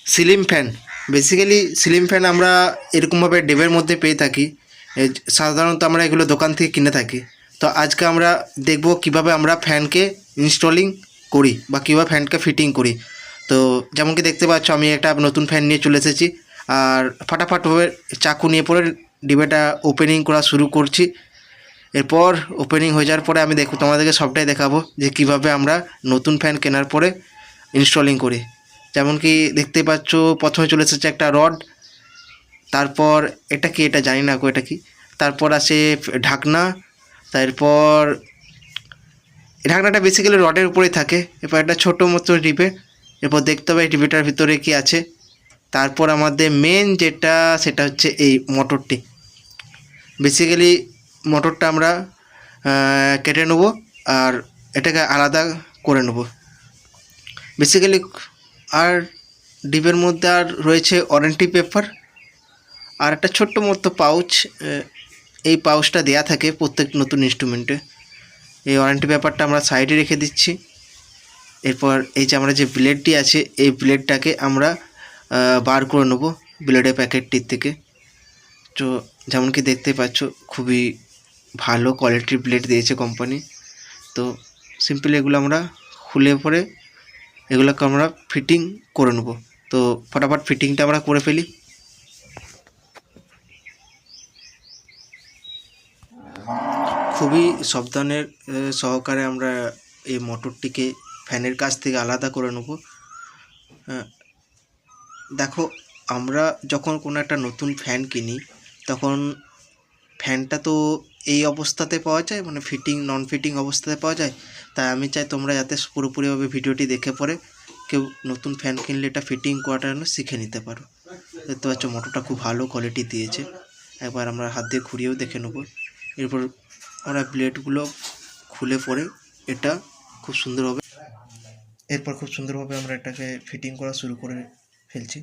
Ceiling fan, basically ceiling fan আমরা এরকমভাবে ডিবের মধ্যে পেয়ে থাকি। সাধারণত আমরা এগুলো দোকান থেকে কিনে থাকি। তো আজকে আমরা দেখব কিভাবে আমরা ফ্যানকে ইনস্টলিং করি বা কীভাবে ফ্যানকে ফিটিং করি। তো যেমন কি দেখতে পাচ্ছ, আমি একটা নতুন ফ্যান নিয়ে চলে এসেছি, আর ফাটাফাটভাবে চাকু নিয়ে পরে ডিবেটা ওপেনিং করা শুরু করছি। এরপর ওপেনিং হয়ে যাওয়ার পরে আমি তোমাদেরকে সবটাই দেখাবো যে কিভাবে আমরা নতুন ফ্যান কেনার পরে ইনস্টলিং করি। যেমন কি দেখতে পাচ্ছ, প্রথমে চলে এসেছে একটা রড, তারপর এটা কি, এটা জানি না গো এটা কি, তারপর আসে ঢাকনা, তারপর এই ঢাকনাটা বেসিক্যালি রডের উপরেই থাকে। এরপর একটা ছোটো মতো ডিবে, এরপর দেখতে হবে এই ডিবেটার ভিতরে কি আছে। তারপর আমাদের মেন যেটা, সেটা হচ্ছে এই মোটরটি। বেসিক্যালি মোটরটা আমরা কেটে নেবো আর এটাকে আলাদা করে নেব বেসিক্যালি। আর ডিবের মধ্যে আর রয়েছে ওয়ারেন্টি পেপার আর একটা ছোট্ট মতো পাউচ। এই পাউচটা দেয়া থাকে প্রত্যেক নতুন ইনস্ট্রুমেন্টে। এই ওয়ারেন্টি পেপারটা আমরা সাইডে রেখে দিচ্ছি। এরপর এই যে আমরা যে ব্লেডটি আছে, এই ব্লেডটাকে আমরা বার করে নেব ব্লেডের প্যাকেটটির থেকে। তো যেমন কি দেখতে পাচ্ছ, খুবই ভালো কোয়ালিটির ব্লেড দিয়েছে কোম্পানি। তো সিম্পলি এগুলো আমরা খুলে পরে এগুলোকে আমরা ফিটিং করে নেব। তো ফটাফট ফিটিংটা আমরা করে ফেলি। খুবই সাবধানের সহকারে আমরা এই মোটরটিকে ফ্যানের কাছ থেকে আলাদা করে নেব। দেখো, আমরা যখন কোনো একটা নতুন ফ্যান কিনি, তখন ফ্যানটা তো এই অবস্থাতে পাওয়া যায়, মানে ফিটিং নন ফিটিং অবস্থাতে পাওয়া যায়। তাই আমি চাই তোমরা যাতে পুরোপুরিভাবে ভিডিওটি দেখে পরে কেউ নতুন ফ্যান কিনলে এটা ফিটিং করাটা যেন শিখে নিতে পারো। দেখতে পাচ্ছ মোটরটা খুব ভালো কোয়ালিটি দিয়েছে। একবার আমরা হাত দিয়ে ঘুরিয়েও দেখে নেব। এরপর আমরা ব্লেডগুলো খুলে পরে এটা খুব সুন্দরভাবে আমরা এটাকে ফিটিং করা শুরু করে ফেলছি।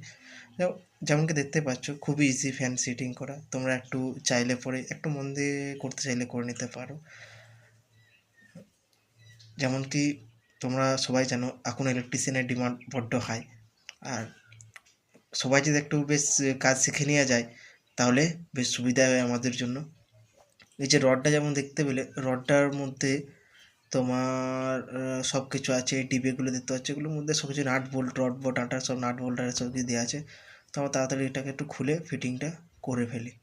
যেমনকি দেখতে পাচ্ছ, খুবই ইজি ফ্যান সেটিং করা। তোমরা একটু চাইলে পরে একটু মন দিয়ে করতে চাইলে করে নিতে পারো। যেমন কি তোমরা সবাই জানো, এখন ইলেকট্রিশিয়ানের ডিমান্ড বড্ড হাই। আর সবাই যদি একটু বেশ কাজ শিখে নেওয়া যায়, তাহলে বেশ সুবিধা হয় আমাদের জন্য। এই যে রডটা যেমন দেখতে পেলে, রডটার মধ্যে তোমার সব কিছু আছে। এই ডিবেগুলো দেখতে পাচ্ছ, এগুলোর মধ্যে সব কিছু নাট বোল্ট, রড বোল্ট, আটা সব নাট বোল্ট আর সব কিছু দেওয়া আছে। তো আমরা তাড়াতাড়ি এটাকে একটু খুলে ফিটিংটা করে ফেলি।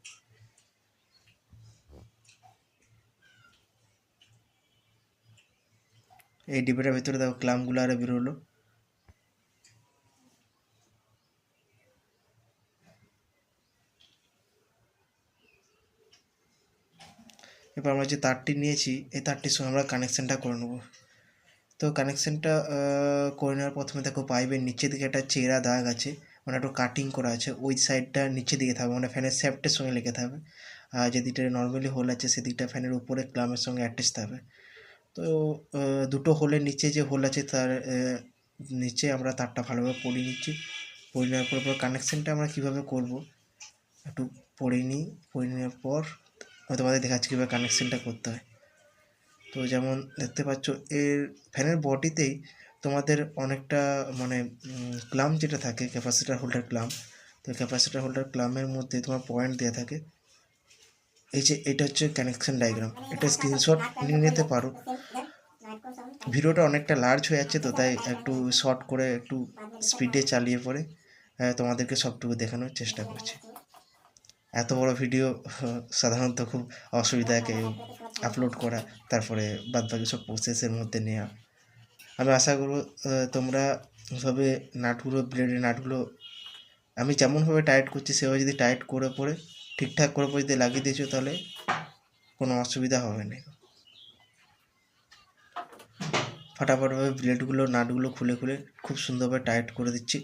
এই ডিবেটার ভিতরে দেখো ক্লামগুলো আরে বেরোলো। এবার আমরা যে তারটি নিয়েছি, এই তারটির সঙ্গে আমরা কানেকশানটা করে নেবো। তো কানেকশানটা করে নেওয়ার প্রথমে দেখো পাইপের নিচের দিকে একটা চেরা দাগ আছে, মানে একটু কাটিং করা আছে। ওই সাইডটা নিচের দিকে থাকবে, মানে ফ্যানের শ্যাফটের সঙ্গে লেগে থাকবে। আর যেদিকটা নর্মালি হোল আছে, সেদিকটা ফ্যানের উপরে ক্লামের সঙ্গে অ্যাটাচ থাকবে। তো দুটো হোলের নিচে যে হোল আছে, তার নিচে আমরা তারটা ভালোভাবে পরিয়ে নিচ্ছি। পরিয়ে নেওয়ার পর কানেকশানটা আমরা কীভাবে করব একটু পরিয়ে নিই। পরিয়ে নেওয়ার পর তোমাদের দেখাচ্ছি কীভাবে কানেকশানটা করতে হয়। তো যেমন দেখতে পাচ্ছ, এর ফ্যানের বডিতেই তোমাদের অনেকটা মানে ক্লাম যেটা থাকে, ক্যাপাসিটার হোল্ডার ক্লাম। তো ক্যাপাসিটার হোল্ডার ক্লামের মধ্যে তোমার পয়েন্ট দেওয়া থাকে। এই যে এটা হচ্ছে কানেকশান ডায়াগ্রাম, এটা স্ক্রিনশট নিয়ে নিতে পারো। ভিডিওটা অনেকটা লার্জ হয়ে যাচ্ছে, তো তাই একটু শর্ট করে একটু স্পিডে চালিয়ে পরে তোমাদেরকে সবটুকু দেখানোর চেষ্টা করছি। এত বড় ভিডিও সাধারণত খুব অসুবিধাকে আপলোড করা, তারপরে বাদবাকি সব প্রসেসের মধ্যে নেওয়া। আমি আশা করব তোমরা সবে নাটগুলো, ব্লেডের নাটগুলো আমি যেমনভাবে টাইট করছি সেভাবে যদি টাইট করে পরে ঠিকঠাক করে পরে যদি লাগিয়ে দিয়েছো, তাহলে কোনো অসুবিধা হবে না। ফাটাফাটভাবে ব্লেডগুলো, নাটগুলো খুলে খুলে খুব সুন্দরভাবে টাইট করে দিচ্ছি।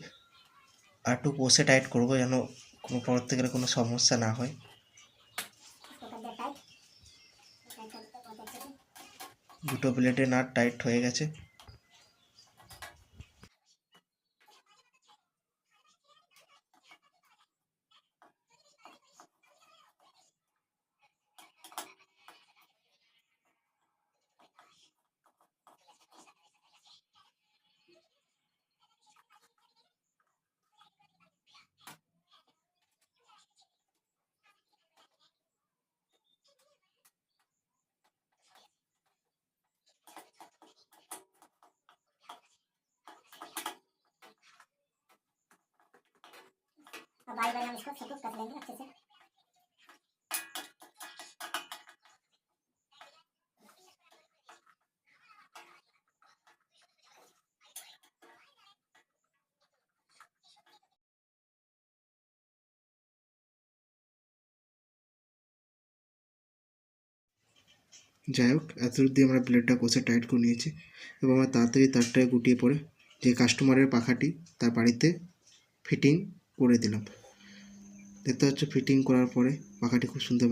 আর একটু কষে টাইট করবো, যেন কোনো পরবর্তী গেলে কোনো সমস্যা না হয়। দুটো ব্লেডের নাট টাইট হয়ে গেছে। अब बारी बारी हम इसको सब कुछ कस लेंगे अच्छे से। যাই হোক, এতদূর দিয়ে আমরা প্লেটটা কষে টাইট করে নিয়েছি এবং আমরা তাড়াতাড়ি তারটায় গুটিয়ে পড়ে যে কাস্টমারের পাখাটি তার বাড়িতে ফিটিং করে দিলাম। দেখতে পাচ্ছ ফিটিং করার পরে পাখাটি খুব সুন্দরভাবে